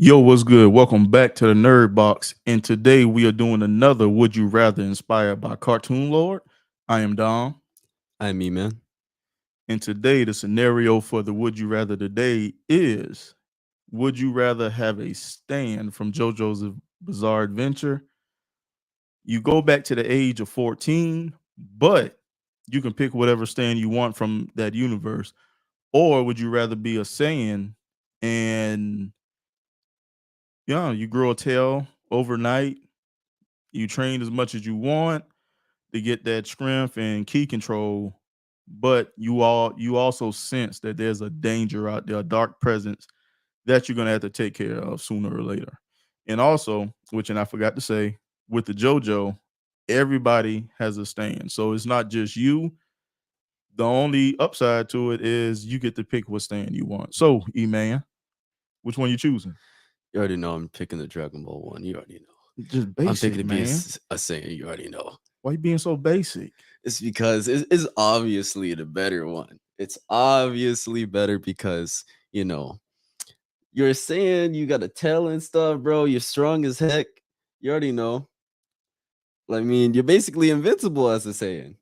Yo, what's good? Welcome back to the Nerd Box. And today we are doing another Would You Rather inspired by Cartoon Lord. I am Dom. I me, man. And today the scenario for the Would You Rather today is would you rather have a stand from JoJo's Bizarre Adventure? You go back to the age of 14, but you can pick whatever stand you want from that universe. Or would you rather be a Saiyan and you grow a tail overnight? You train as much as you want to get that strength and key control, but you also sense that there's a danger out there, a dark presence that you're gonna have to take care of sooner or later. And also, which and I forgot to say, with the JoJo, everybody has a stand. So it's not just you. The only upside to it is you get to pick what stand you want. So, E-Man, which one you choosing? You already know I'm picking the Dragon Ball one. You already know. Just I'm picking basic, to be a, man. a Saiyan. You already know. Why you being so basic? It's because it's obviously the better one. It's obviously better because, you know, you're a Saiyan, you got a tail and stuff, bro. You're strong as heck. You already know. I mean, you're basically invincible as a Saiyan.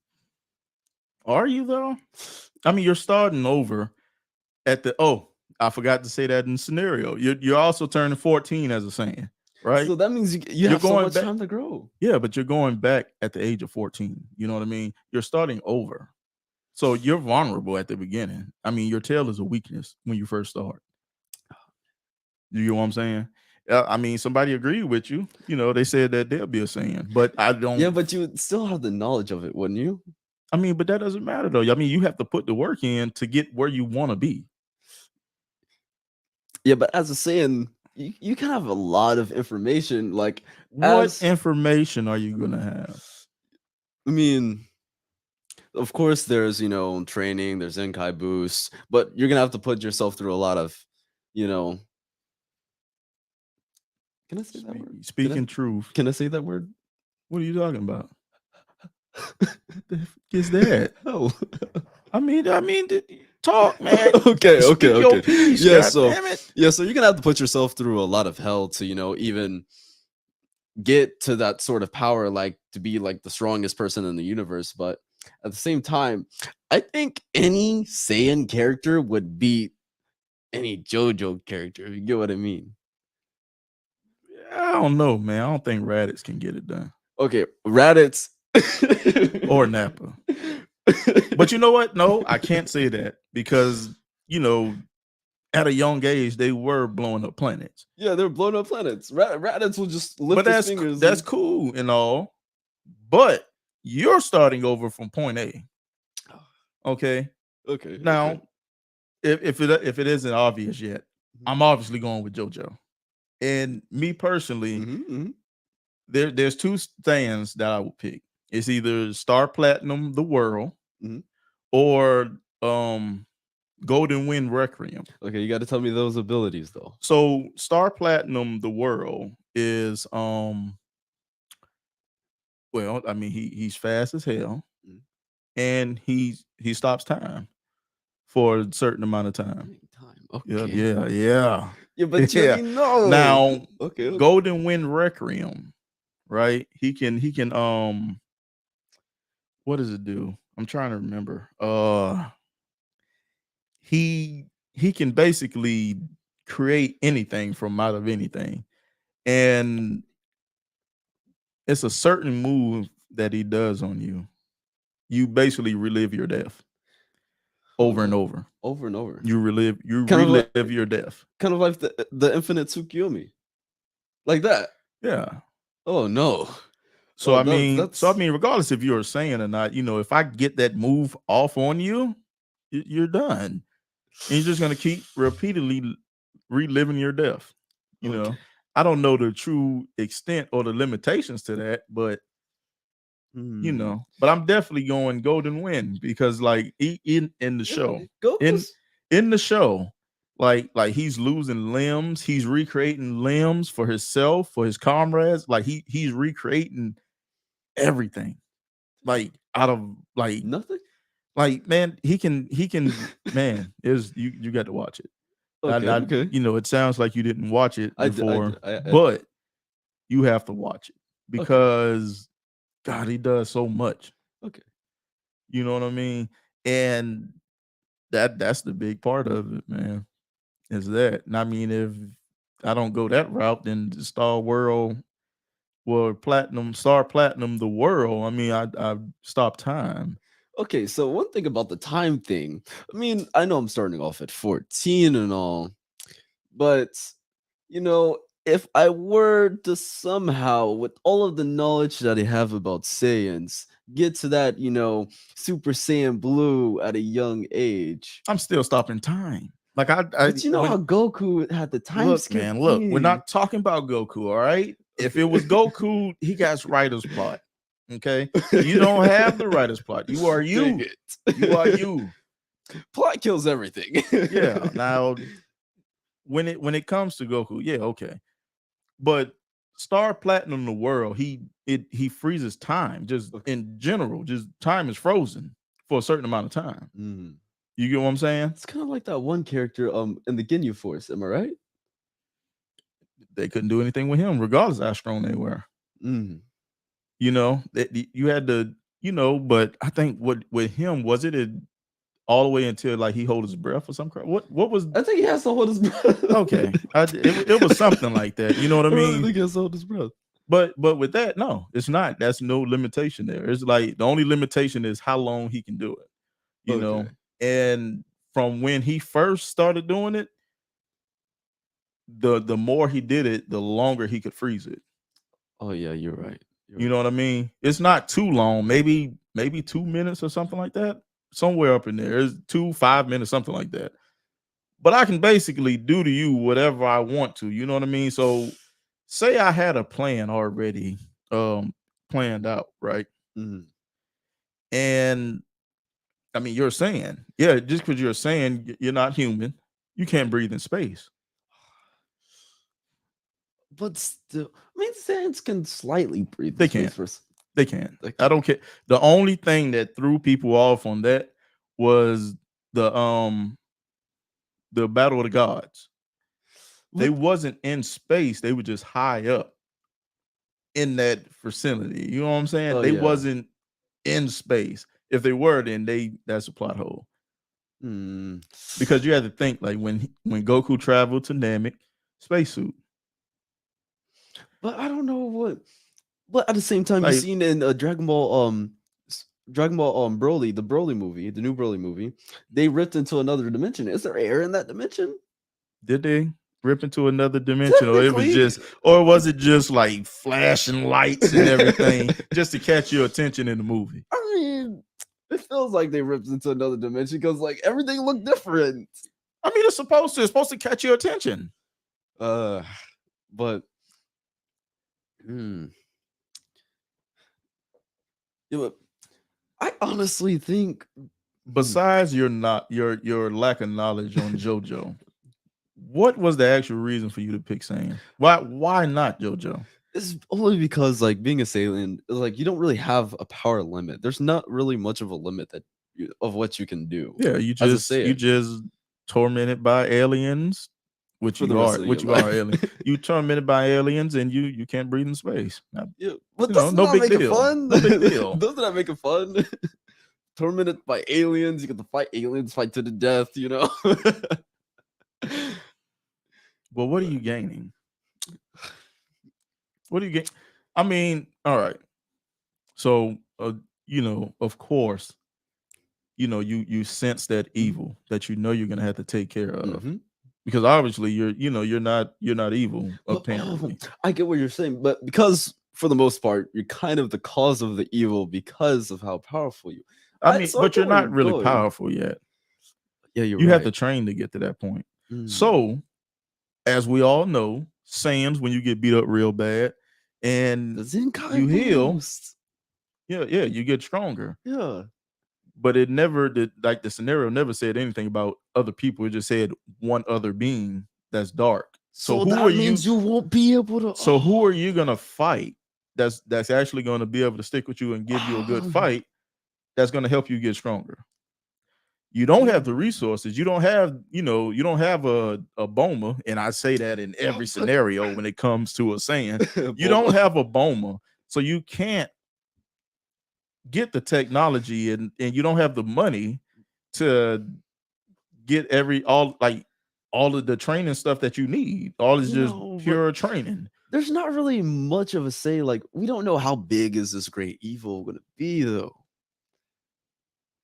Are you though? I mean, you're starting over at the I forgot to say that in the scenario. You're also turning 14 as a Saiyan, right? So that means you You're have so going much back. time to grow. Yeah, but you're going back at the age of 14. You know what I mean? You're starting over. So you're vulnerable at the beginning. I mean, your tail is a weakness when you first start. You get what I'm saying? I mean, somebody agreed with you. You know, they said that they'll be a Saiyan, but I don't. Yeah, but you would still have the knowledge of it, wouldn't you? I mean, but that doesn't matter though. I mean, you have to put the work in to get where you want to be. Yeah, but as a Saiyan, you can have a lot of information. Like, What as information are you gonna have? I mean, of course, there's training, there's Zenkai boost, but you're gonna have to put yourself through a lot of, you know. Can I say that word? Speaking truth. Can I say that word? What are you talking about? What the heck is that? Oh, Talk, man. okay, Speak your okay. piece. Yeah, God so damn it. yeah, so you're gonna have to put yourself through a lot of hell to even get to that sort of power, like to be like the strongest person in the universe. But at the same time, I think any Saiyan character would beat any JoJo character, if you get what I mean. I don't know, man. I don't think Raditz can get it done. Okay, Raditz Or Nappa. But you know what? No, I can't say that because, at a young age, they were blowing up planets. Yeah, they're blowing up planets. Raditz will just lift But his fingers. that's cool and all. But you're starting over from point A. Okay. Okay. Now, okay. if it isn't obvious yet, I'm obviously going with JoJo. And me personally, there's two stands that I would pick. It's either Star Platinum, the world, or Golden Wind Requiem. Okay, you got to tell me those abilities though. So Star Platinum, the world is well, I mean he's fast as hell, and he stops time for a certain amount of time. Okay. Yeah. Yeah, but you already know. Now, okay. Golden Wind Requiem, right? He can what does it do? I'm trying to remember. He can basically create anything from out of anything. And it's a certain move that he does on you. You basically relive your death over and over. Over and over. You relive your death. Kind of like the infinite Tsukuyomi. Like that. Yeah. Oh no. So I mean, regardless if you're saying or not, if I get that move off on you, you're done. And you're just gonna keep repeatedly reliving your death. You know, I don't know the true extent or the limitations to that, but but I'm definitely going Golden Wind because, like, in the show, in the show, like he's losing limbs, he's recreating limbs for himself, for his comrades, like he's recreating everything, like out of like nothing. Like, man, he can man, is you got to watch it. Okay, okay. you know, it sounds like you didn't watch it I before, d- I did. but you have to watch it Okay, because God, he does so much. okay. You know what I mean? And that's the big part of it, man. Is that? And I mean, if I don't go that route, then the Star World, well, Star Platinum, the world. I mean, I stopped time. Okay, so one thing about the time thing, I mean, I know I'm starting off at 14 and all, but if I were to somehow, with all of the knowledge that I have about Saiyans, get to that, Super Saiyan Blue at a young age. I'm still stopping time. Like I But you know how when Goku had the time look, skip man, look, we're thing. not talking about Goku, all right? If Okay. it was Goku, he got writer's plot. Okay. You don't have the writer's plot. You are Dang you. it. You are you. Plot kills everything. Yeah. Now, when it comes to Goku, yeah, okay. But Star Platinum the world, he freezes time just Okay. in general. Just time is frozen for a certain amount of time. Mm. You get what I'm saying? It's kind of like that one character in the Ginyu Force, am I right? They couldn't do anything with him, regardless of how strong they were. Mm. You know, you had to, but I think what with him was it all the way until like he hold his breath or something. What was I think he has to hold his breath. okay? It was something like that. You know what I I really mean? think he has to hold his breath. But with that, no, it's not. That's no limitation there. It's like the only limitation is how long he can do it. You Okay. know, and from when he first started doing it, the more he did it, the longer he could freeze it. Oh yeah, you're right. You know what I mean? It's not too long, maybe 2 minutes or something like that. Somewhere up in there. It's 5 minutes, something like that. But I can basically do to you whatever I want to. You know what I mean? So say I had a plan already planned out, right? Mhm. And I mean, you're saying, yeah, just because you're saying you're not human, you can't breathe in space. But still, I mean, Saiyans can slightly breathe in They space can't. for They can't. like. I don't care. The only thing that threw people off on that was the um the Battle of the Gods. They What? wasn't in space, they were just high up in that vicinity. You know what I'm saying? Oh They yeah. wasn't in space. If they were, then that's a plot hole. Hmm. Because you have to think like when Goku traveled to Namek, spacesuit. But I don't know what. But at the same time, you Like, seen in Dragon Ball Broly, the Broly movie, the new Broly movie, they ripped into another dimension. Is there air in that dimension? did they rip into another dimension, Technically. or was it just like flashing lights and everything just to catch your attention in the movie? I mean, it feels like they ripped into another dimension because like everything looked different. I mean, it's supposed to catch your attention. But hmm. Yeah, but I honestly think Besides your lack of knowledge on JoJo, what was the actual reason for you to pick Saiyan? Why not JoJo? it's only because like being a Saiyan is like you don't really have a power limit. There's not really much of a limit of what you can do Yeah, as a you Saiyan just tormented by aliens, for the rest of your which you are life. alien. You tormented by aliens and you can't breathe in space. Now, Yeah, but doesn't no that big make it deal. fun? No big deal. Doesn't that make it fun? Tormented by aliens, you get to fight aliens, fight to the death. Well, what are you gaining? What do you get? I mean, all right. So, of course, you sense that evil that you're gonna have to take care of Mhm. because obviously you're not evil But apparently. I get what you're saying, but because for the most part, you're kind of the cause of the evil because of how powerful you. I mean, So I but get you're where you're not really going. powerful yet. Yeah, you're You have right. to train to get to that point. Mm. So, as we all know, Saiyans when you get beat up real bad and The Zenkai you heal, boost. yeah, you get stronger. Yeah. But it never did, like the scenario never said anything about other people. It just said one other being that's dark. So So that means you won't be able to. who are you gonna fight that's actually gonna be able to stick with you and give you a good fight that's gonna help you get stronger? You don't have the resources. You don't have, you don't have a Boma, and I say that in every scenario when it comes to a Saiyan. You don't have a Boma, so you can't get the technology, and you don't have the money to get all of the training stuff that you need. All is just pure training. There's not really much of a say. Like, we don't know how big is this great evil going to be, though.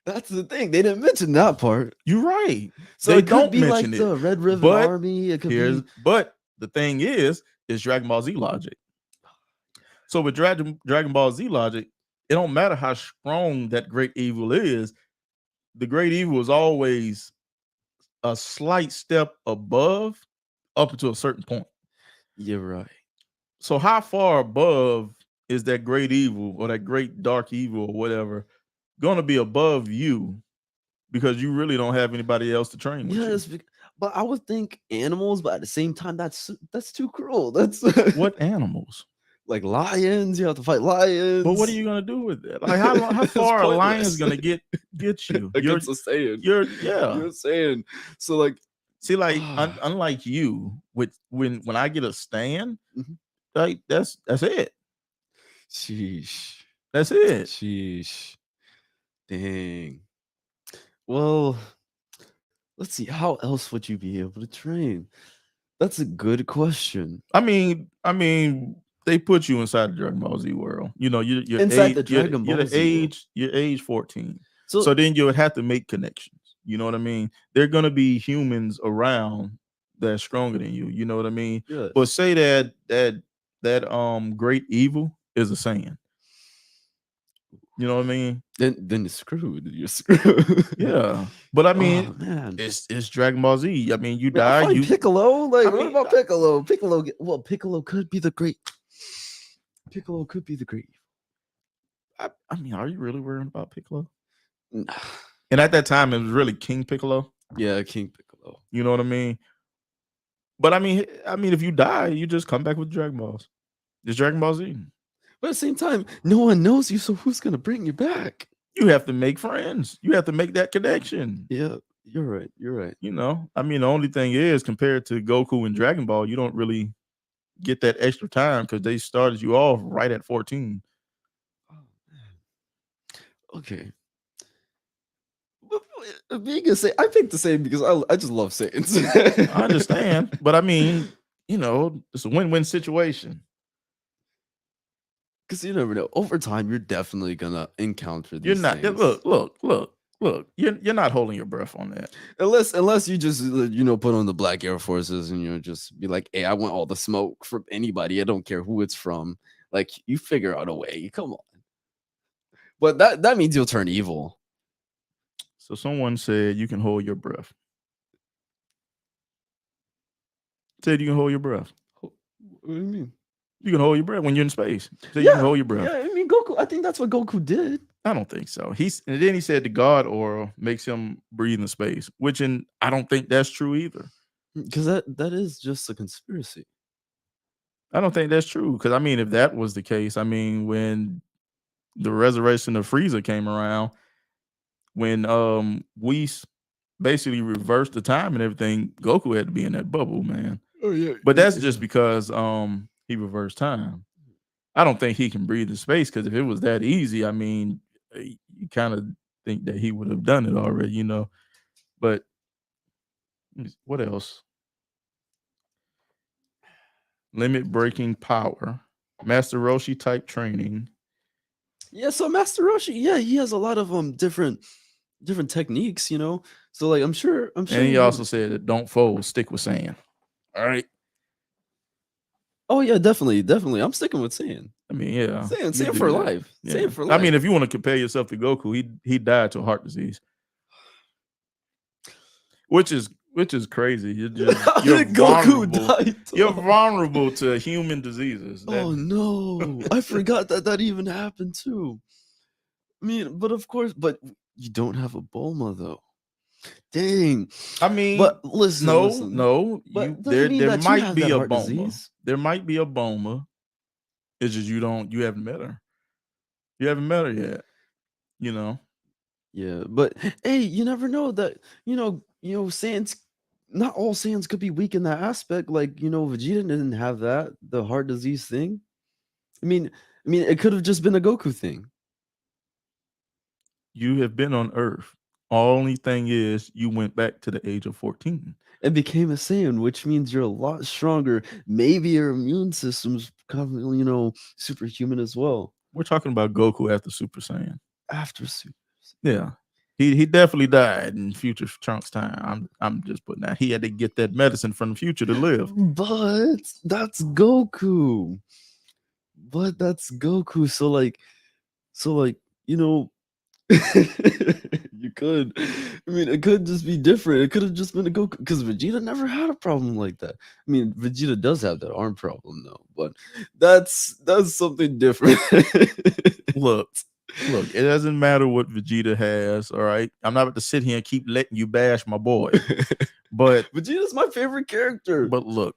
That's the thing. They didn't mention that part. You're right. So they it could don't be like mention the it. Red Ribbon Army. It could be. But the thing is Dragon Ball Z logic. So with Dragon Ball Z logic, it don't matter how strong that great evil is. The great evil is always a slight step above, up until a certain point. You're right. So how far above is that great evil or that great dark evil or whatever going to be above you, because you really don't have anybody else to train with you? But I would think animals, but at the same time, that's too cruel. That's what animals? Like lions, you have to fight lions. But what are you gonna do with that? Like how far a lion's gonna get you against a Saiyan? You're Saiyan. So like, see, like unlike you, with when I get a stand, like that's it. Sheesh. That's it. Sheesh. Dang. Well, let's see. How else would you be able to train? That's a good question. I mean, they put you inside the Dragon Ball Z world. You're inside the Dragon Ball Z you're age 14. So then you would have to make connections. You know what I mean? There are gonna be humans around that's stronger than you. You know what I mean? Yes. But say that great evil is a Saiyan. You know what I mean? Then you're screwed. You're screwed. Yeah. But I mean, it's Dragon Ball Z. I mean, you die. You Piccolo. Like, what about Piccolo? Piccolo could be the great. Piccolo could be the great. I mean, are you really worried about Piccolo? Nah. And at that time, it was really King Piccolo. Yeah, King Piccolo. You know what I mean? But I mean, if you die, you just come back with Dragon Balls. It's Dragon Ball Z. But at the same time, no one knows you, so who's gonna bring you back? You have to make friends. You have to make that connection. Yeah, you're right. You're right. I mean, the only thing is, compared to Goku and Dragon Ball, you don't really get that extra time because they started you off right at 14. Oh, man. Okay. Being a Saiyan, I picked the same because I just love Saiyans. I understand, but I mean, it's a win-win situation. Because you never know. Over time, you're definitely gonna encounter these. You're not. Things. Look. You're not holding your breath on that. Unless you just put on the Black Air Forces and just be like, hey, I want all the smoke from anybody. I don't care who it's from. Like, you figure out a way. Come on. But that means you'll turn evil. So someone said you can hold your breath. Said you can hold your breath. What do you mean? You can hold your breath when you're in space. So you can hold your breath. Yeah, I mean, Goku. I think that's what Goku did. I don't think so. And then he said the God aura makes him breathe in space, I don't think that's true either. Because that is just a conspiracy. I don't think that's true. Because I mean, if that was the case, I mean, when the resurrection of Frieza came around, when Whis basically reversed the time and everything, Goku had to be in that bubble, man. Oh yeah. But that's just because he reversed time. I don't think he can breathe in space, because if it was that easy, I mean, you kind of think that he would have done it already, But what else? Limit breaking power, Master Roshi type training. Yeah, so Master Roshi, he has a lot of different techniques, So like, I'm sure. And he also said that don't fold, stick with Saiyan. All right. Oh yeah, definitely. I'm sticking with Saiyan. I mean, yeah, Saiyan for life. Yeah. Saiyan for life. I mean, if you want to compare yourself to Goku, he died to heart disease, which is crazy. You're Goku died. You're vulnerable to human diseases. Oh no, I forgot that even happened too. I mean, but of course, but you don't have a Bulma though. Dang. I mean, but listen. No. But there might be a Bulma. Disease? There might be a Bulma. It's just you haven't met her. You haven't met her yet. Yeah, but hey, you never know that, Saiyans, not all Saiyans could be weak in that aspect. Like, Vegeta didn't have that, the heart disease thing. I mean, it could have just been a Goku thing. You have been on Earth. Only thing is, you went back to the age of 14. And became a Saiyan, which means you're a lot stronger. Maybe your immune system's kind of, superhuman as well. We're talking about Goku after Super Saiyan. After Super. Yeah. He definitely died in future Trunks time. I'm just putting that. He had to get that medicine from the future to live. But that's Goku. So like, you could. I mean, it could just be different. It could have just been a Goku, because Vegeta never had a problem like that. I mean, Vegeta does have that arm problem though, but that's something different. Look, it doesn't matter what Vegeta has. All right, I'm not about to sit here and keep letting you bash my boy, but Vegeta's my favorite character. But look,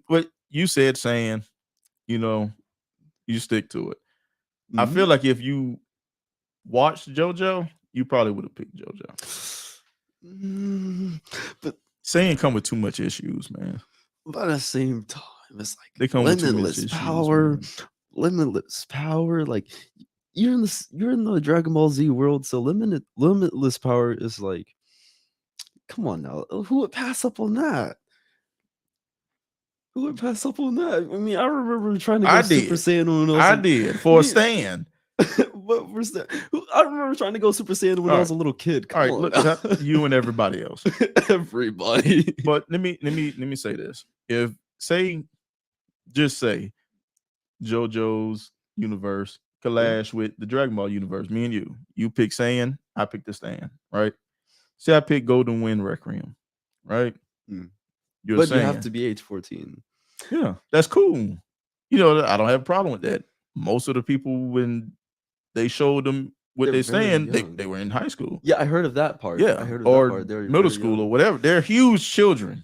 what you said, saying, you stick to it. I feel like if you watched JoJo, you probably would have picked JoJo. But Saiyan come with too much issues, man. But at the same time, it's like they come with too much issues, power, limitless power. Like, you're in the Dragon Ball Z world, so limitless power is like, come on now, who would pass up on that? Who would pass up on that? I mean, I remember trying to go Super Saiyan when I did for a Saiyan. But I remember trying to go Super Saiyan when I was a little kid. Come on. Look, you and everybody else. Everybody. But let me say this. Just say JoJo's universe clash with the Dragon Ball universe. Me and you pick Saiyan, I pick the Saiyan, right? Say I pick Golden Wind Requiem, right? But you have to be age 14. Yeah, that's cool. I don't have a problem with that. Most of the people, when they showed them what they're saying, they were in high school. Yeah, I heard of that part. Yeah, I heard of or that part. They're middle school or whatever. They're huge children.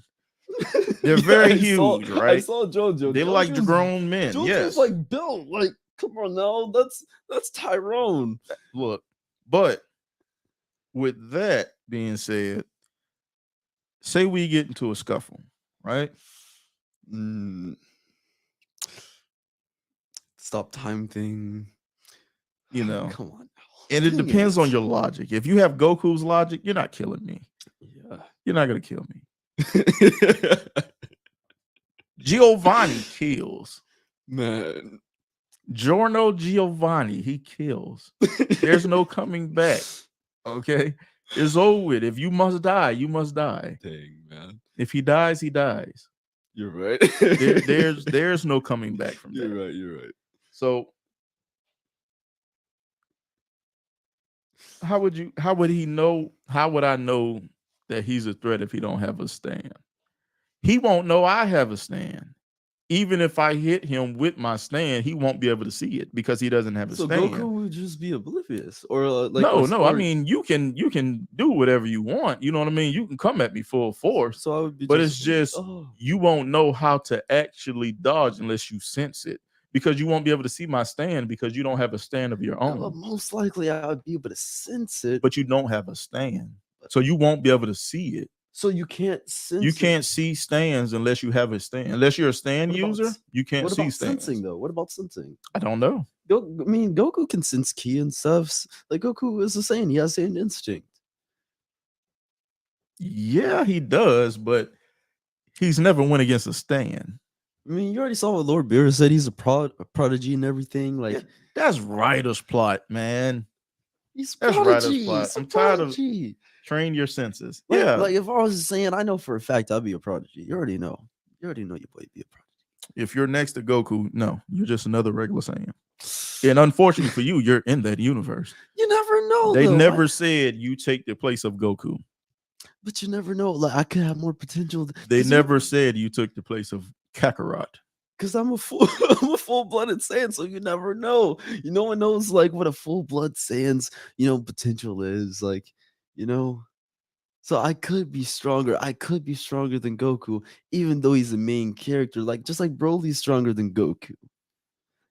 They're very huge, right? I saw JoJo. They're like grown men. JoJo's like built. Like, come on now, that's Tyrone. Look, but with that being said, say we get into a scuffle, right? Stop time thing. Come on now. And it depends on your logic. If you have Goku's logic, you're not killing me. Yeah. You're not gonna kill me. Giovanni kills. Man. Giorno Giovanni, he kills. There's no coming back. Okay? It's over with. If you must die, you must die. Dang, man. If he dies, he dies. You're right. there's no coming back from that. You're right. So how would he know? How would I know that he's a threat if he don't have a stand? He won't know I have a stand. Even if I hit him with my stand, he won't be able to see it because he doesn't have a stand. So Goku would just be oblivious, or no. I mean, you can do whatever you want. You know what I mean? You can come at me full force. So I would be, but it's just you won't know how to actually dodge unless you sense it, because you won't be able to see my stand because you don't have a stand of your own. Well, most likely, I would be able to sense it, but you don't have a stand, so you won't be able to see it. So you can't sense. You can't see stands unless you have a stand. Unless you're a stand user, you can't see stands. Sensing though? What about sensing? I don't know. Goku can sense ki and stuff. Like, Goku is a Saiyan. He has Saiyan instinct. Yeah, he does, but he's never went against a stand. I mean, you already saw what Lord Beerus said. He's a prodigy and everything. Like, that's writer's plot, man. That's writer's plot. I'm tired of train your senses. Like if I was saying, I know for a fact I'd be a prodigy. You already know. You already know your boy be a prodigy. If you're next to Goku, no, you're just another regular Saiyan. And unfortunately for you, you're in that universe. You never know. They never said you take the place of Goku. But you never know. Like, I could have more potential. They never said you took the place of Kakarot. Because I'm a full-blooded Saiyan, so you never know. No one knows like what a full-blood Saiyan's potential is. Like, so I could be stronger. I could be stronger than Goku, even though he's the main character. Like, just like Broly's stronger than Goku.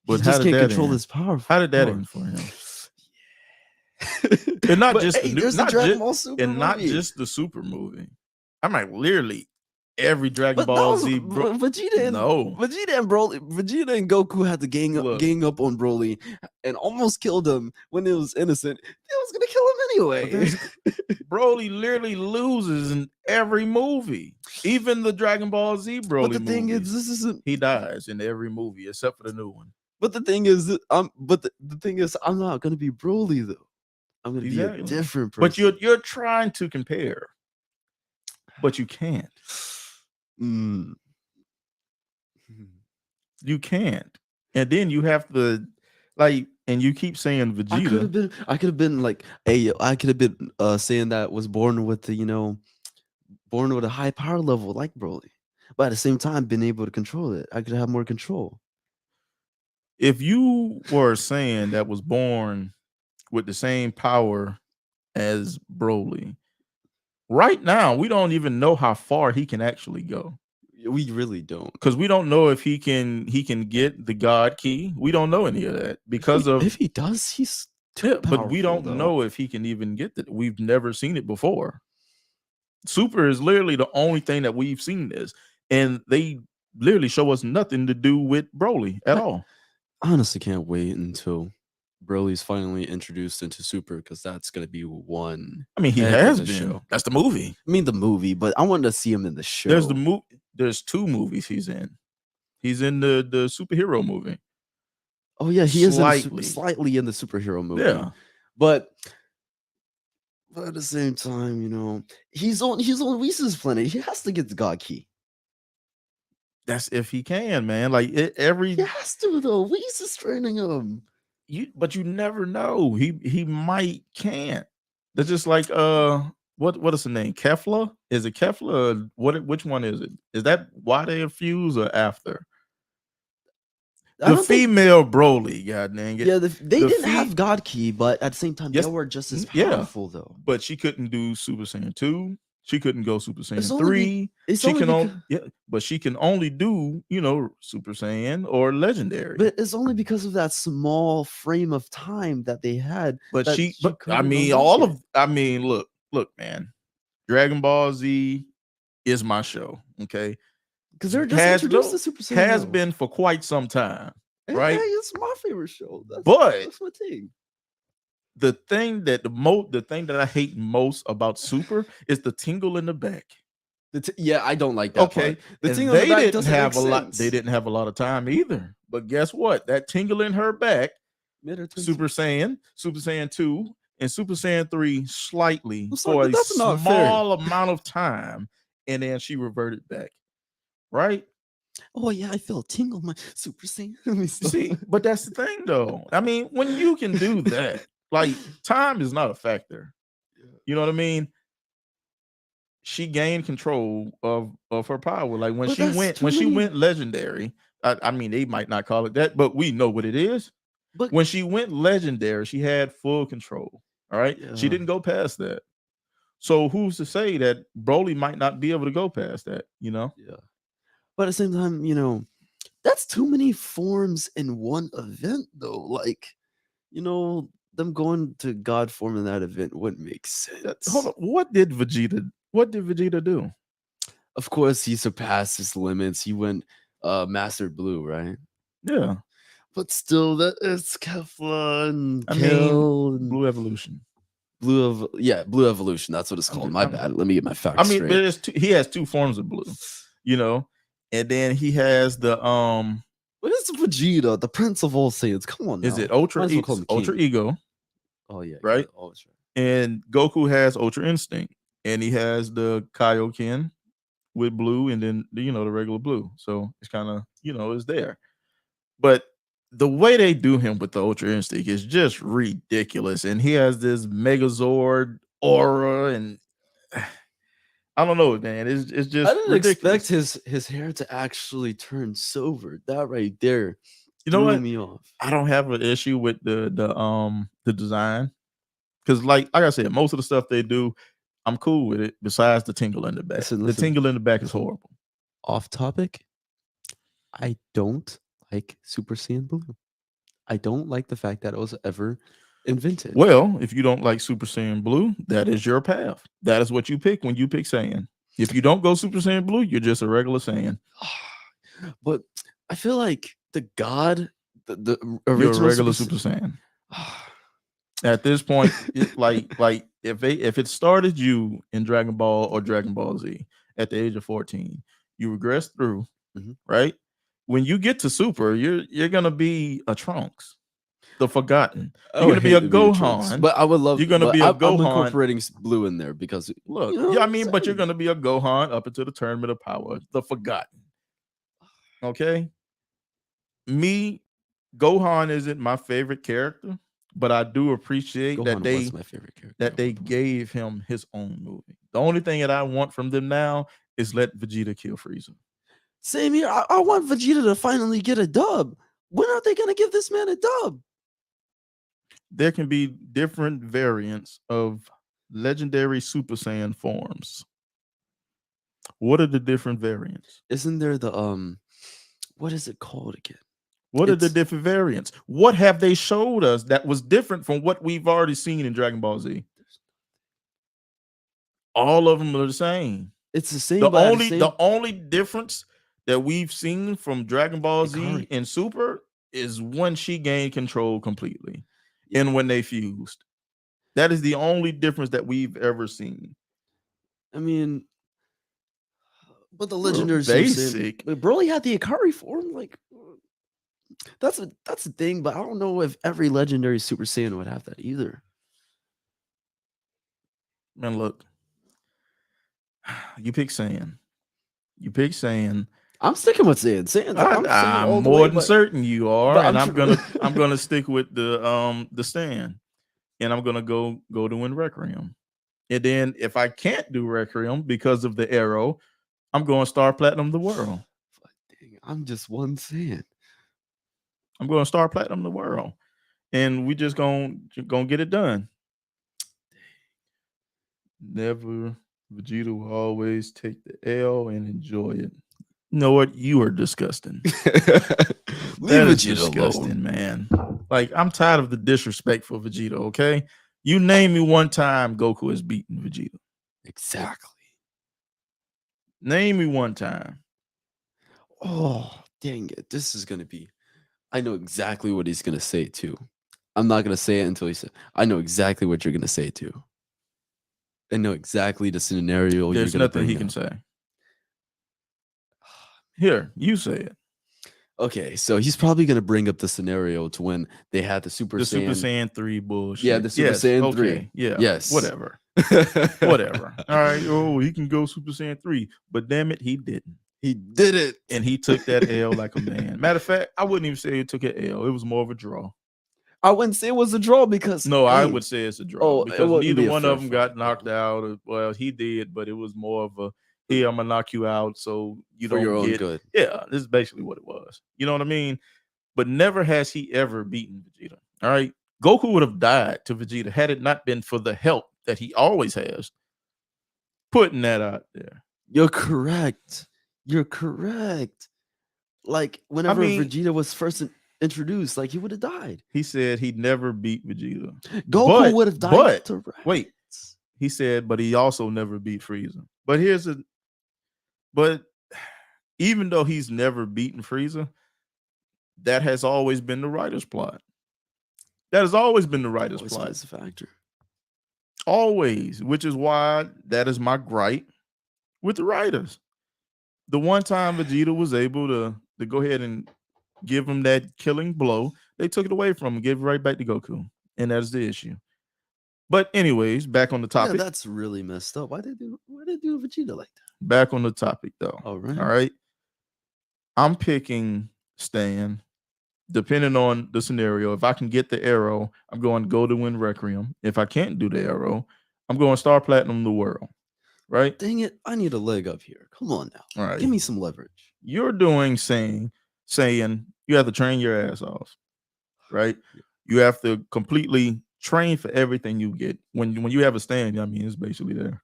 But he just can't control his power. How did that end for him? And not But just the hey, new, there's the not Dragon just Ball Super and not movie. just the Super movie. I'm like literally every Dragon But that Ball was Z, bro. No, Vegeta and Broly. Vegeta and Goku had to look, gang up on Broly and almost killed him when it was innocent. They was gonna kill him but anyway. that's Broly literally loses in every movie, even the Dragon Ball Z But the Broly thing is, movies. this isn't. He dies in every movie except for the new one. But the thing is, the thing is, I'm not gonna be Broly though. I'm gonna be a Exactly. different But person. you're trying to compare, but you can't. Mm. You can't. And then you have to like, and you keep saying Vegeta. I could have been like, hey, I could have been saying that was born with the, born with a high power level like Broly, but at the same time, been able to control it. I could have more control. If you were saying that was born with the same power as Broly, right now we don't even know how far he can actually go. We really don't. Because we don't know if he can get the God key. We don't know any of that because If of he does, he's too but we powerful, don't though. know if he can even get that. We've never seen it before. Super is literally the only thing that we've seen this, and they literally show us nothing to do with Broly at all. I honestly can't wait until Broly's finally introduced into Super, because that's gonna be one. I mean, he heck of has a been. show. That's the movie. I mean, the movie, but I wanted to see him in the show. There's the movie. There's two movies he's in. He's in the superhero movie. Oh yeah, he is Slightly. slightly in the superhero movie. Yeah. But at the same time, he's on Whis' planet. He has to get the God key. That's if he can, man. Like He every has to though. Whis is training him. but you never know. He might can't. That's just like what is the name? Kefla? Is it Kefla? Which one is it? Is that why they fuse or after? The female Broly, god dang it. Yeah, they didn't have God key, but at the same time, Yes, they were just as yeah. powerful though. But she couldn't do Super Saiyan 2. She couldn't go Super Saiyan only 3. She can but she can only do, Super Saiyan or Legendary. But it's only because of that small frame of time that they had. But I couldn't mean, unlock it. look, man. Dragon Ball Z is my show, okay? Because they're just introduced to Super Saiyan. Has been for quite some time, right? Hey, it's my favorite show. That's my thing. The thing that I hate most about Super is the tingle in the back. Yeah, I don't like that. Okay, part. The and tingle in the back doesn't have make a lot. sense. They didn't have a lot of time either. But guess what? That tingle in her back, Super Saiyan 2, and Super Saiyan 3 slightly for a small amount of time, and then she reverted back. Right? Oh yeah, I feel a tingle in my Super Saiyan. See, but that's the thing though. I mean, when you can do that, like time is not a factor. You know what I mean? She gained control of her power. Like when she went legendary. I mean, they might not call it that, but we know what it is. But when she went legendary, she had full control. All right. Yeah. She didn't go past that. So who's to say that Broly might not be able to go past that? Yeah. But at the same time, that's too many forms in one event, though. Like, them going to God form in that event wouldn't make sense. Hold on. What did Vegeta do? Of course, he surpassed his limits. He went Master Blue, right? Yeah. But still, that it's Kefla and Blue Evolution. Blue Evolution. That's what it's called. My bad. Let me get my facts straight. But he has two forms of blue, and then he has the what is Vegeta, the Prince of all Saiyans? Come on, now. Is it Ultra Ego? Oh yeah, right. Ultra. And Goku has Ultra Instinct, and he has the Kaioken with blue, and then the regular blue. So it's kind of it's there, but the way they do him with the Ultra Instinct is just ridiculous. And he has this Megazord aura, and I don't know, man. It's just I didn't expect his hair to actually turn silver. That right there, threw me off. I don't have an issue with the design, because like I said, most of the stuff they do, I'm cool with it. Besides the tingle in the back, the tingle in the back is horrible. Off topic. I don't like Super Saiyan Blue. I don't like the fact that it was ever invented. Well, if you don't like Super Saiyan Blue, that is your path. That is what you pick when you pick Saiyan. If you don't go Super Saiyan Blue, you're just a regular Saiyan. But I feel like the God, the You're a original regular Super Saiyan. At this point, like if it started you in Dragon Ball or Dragon Ball Z at the age of 14, you regress through, right? When you get to Super, you're gonna be a Trunks, the Forgotten. You're gonna be a Gohan, but I would love. You're gonna but be a I'm Gohan. incorporating Blue in there because Look, you know yeah, I what I'm mean, but you're saying? gonna be a Gohan up into the Tournament of Power, the Forgotten. Okay, me, Gohan isn't my favorite character, but I do appreciate Gohan was my favorite character. that they gave him his own movie. The only thing that I want from them now is let Vegeta kill Frieza. Same here. I want Vegeta to finally get a dub. When are they gonna give this man a dub? There can be different variants of legendary Super Saiyan forms. What are the different variants? Isn't there the what is it called again? What are the different variants? What have they showed us that was different from what we've already seen in Dragon Ball Z? All of them are the same. It's the same. The only difference that we've seen from Dragon Ball Z and Super is when she gained control completely and when they fused. That is the only difference that we've ever seen. I mean, but the legendary basic. But Broly had the Ikari form. Like that's the thing. But I don't know if every legendary Super Saiyan would have that either. Man, look, you pick Saiyan. You pick Saiyan. I'm sticking with Saiyan. I'm more than certain you are, and I'm gonna stick with the stand, and I'm gonna go to win Requiem. And then if I can't do Requiem because of the arrow, I'm going Star Platinum the world. Dang, I'm just one Saiyan. I'm going Star Platinum the world, and we just gonna get it done. Never. Vegeta will always take the L and enjoy it. You know what? You are disgusting. That is disgusting, man. Like, I'm tired of the disrespect for Vegeta, okay? You name me one time Goku has beaten Vegeta. Exactly. Name me one time. Oh, dang it. This is going to be... I know exactly what he's going to say, too. I'm not going to say it until he says... I know exactly what you're going to say, too. I know exactly the scenario. There's nothing he can say. Here, you say it. Okay, so he's probably going to bring up the scenario to when they had the Super Saiyan 3 bullshit. Yeah, the Super Saiyan 3. Yeah. Yes. Whatever. Whatever. All right. Oh, he can go Super Saiyan 3. But damn it, he didn't. He did it. And he took that L like a man. Matter of fact, I wouldn't even say he took an L. It was more of a draw. I wouldn't say it was a draw because... No, I would say it's a draw because neither one of them got knocked out. Well, he did, but it was more of a, here, I'm going to knock you out so you don't your own get... good. Yeah, this is basically what it was. You know what I mean? But never has he ever beaten Vegeta. All right? Goku would have died to Vegeta had it not been for the help that he always has. Putting that out there. You're correct. You're correct. Like, whenever Vegeta was first introduced, like, he would have died. He said he'd never beat Vegeta. Goku would have died. Wait, he said, but he also never beat Frieza. But even though he's never beaten Frieza, that has always been the writer's plot. That has always been the writer's plot. It's a factor. Always, which is why that is my gripe with the writers. The one time Vegeta was able to go ahead and give him that killing blow, they took it away from him, gave it right back to Goku. And that is the issue. But anyways, back on the topic. Yeah, that's really messed up. Why they do Vegeta like that? Back on the topic, though. All right. All right. I'm picking Stan. Depending on the scenario, if I can get the arrow, I'm going to go to win Requiem. If I can't do the arrow, I'm going Star Platinum the world. Right? Dang it. I need a leg up here. Come on now. All right. Give me some leverage. You're doing saying you have to train your ass off. Right? You have to completely train for everything you get. When you have a stand, I mean, it's basically there.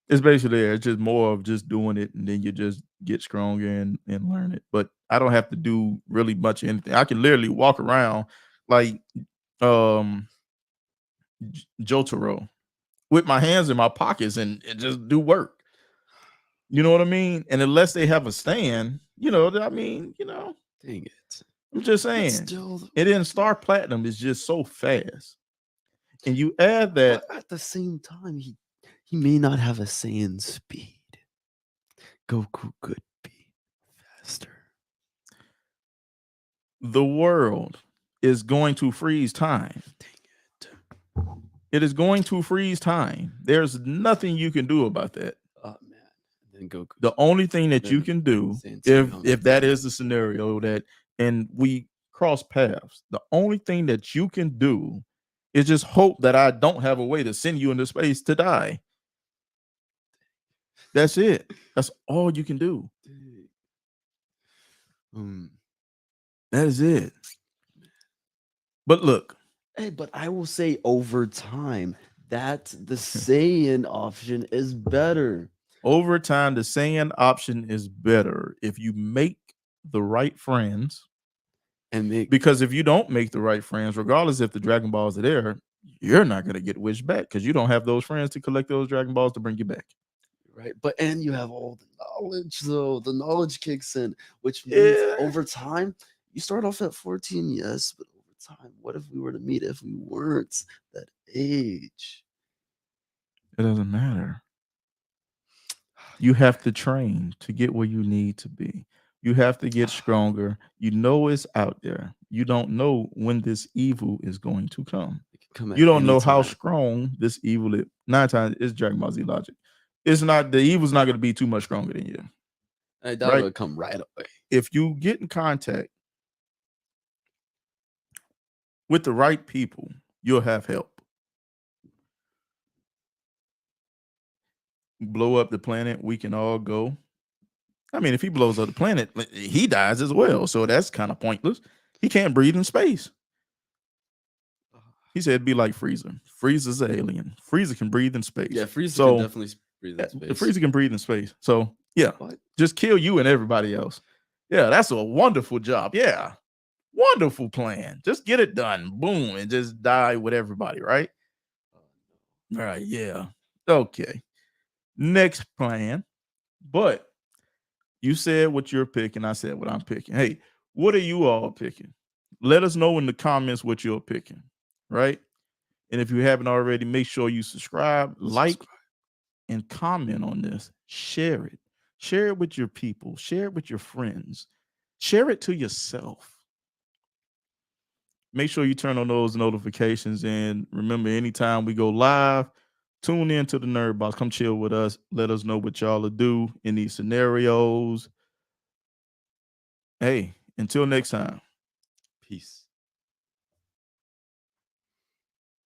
It's basically there. It's just more of just doing it, and then you just get stronger and learn it. But I don't have to do really much of anything. I can literally walk around like Jotaro with my hands in my pockets and just do work. You know what I mean? And unless they have a stand, I mean, Dang it. I'm just But saying. still, And then Star Platinum is just so fast. And you add that. but at the same time, he may not have a Saiyan speed. Goku could be faster. The world is going to freeze time. Dang it. It is going to freeze time. There's nothing you can do about that. Oh man. And then Goku. The only thing that you Then can do, Saiyan if Young. if that is the scenario that and we cross paths, the only thing that you can do is just hope that I don't have a way to send you into space to die. That's it. That's all you can do. That is it. But look, Hey, but I will say over time that the Saiyan option is better. over time, the Saiyan option is better if you make the right friends. And Because if you don't make the right friends, regardless if the Dragon Balls are there, you're not going to get wished back because you don't have those friends to collect those Dragon Balls to bring you back. right, but and you have all the knowledge, though. The knowledge kicks in, which means over time, you start off at 14, yes, but over time, what if we were to meet if we weren't that age? It doesn't matter. You have to train to get where you need to be. You have to get stronger. You know it's out there. You don't know when this evil is going to come. You don't know how strong this evil is. 9 times it's Dragon Ball Z logic. It's not, the evil's not going to be too much stronger than you. That would come right away. If you get in contact with the right people, you'll have help. Blow up the planet, we can all go. I mean, if he blows up the planet, he dies as well. So that's kind of pointless. He can't breathe in space. He said it'd be like Frieza. Frieza's an alien. Frieza can breathe in space. Yeah, Frieza can definitely breathe in space. Frieza can breathe in space. So yeah, just kill you and everybody else. Yeah, that's a wonderful job. Yeah, wonderful plan. Just get it done. Boom, and just die with everybody, right? All right, yeah. Okay. Next plan. But you said what you're picking. I said what I'm picking. Hey, what are you all picking? Let us know in the comments what you're picking, right? And if you haven't already, make sure you subscribe, like, and comment on this. Share it. Share it with your people. Share it with your friends. Share it to yourself. Make sure you turn on those notifications. And remember, anytime we go live, tune in to the Nerd Box. Come chill with us. Let us know what y'all will do in these scenarios. Hey, until next time. Peace.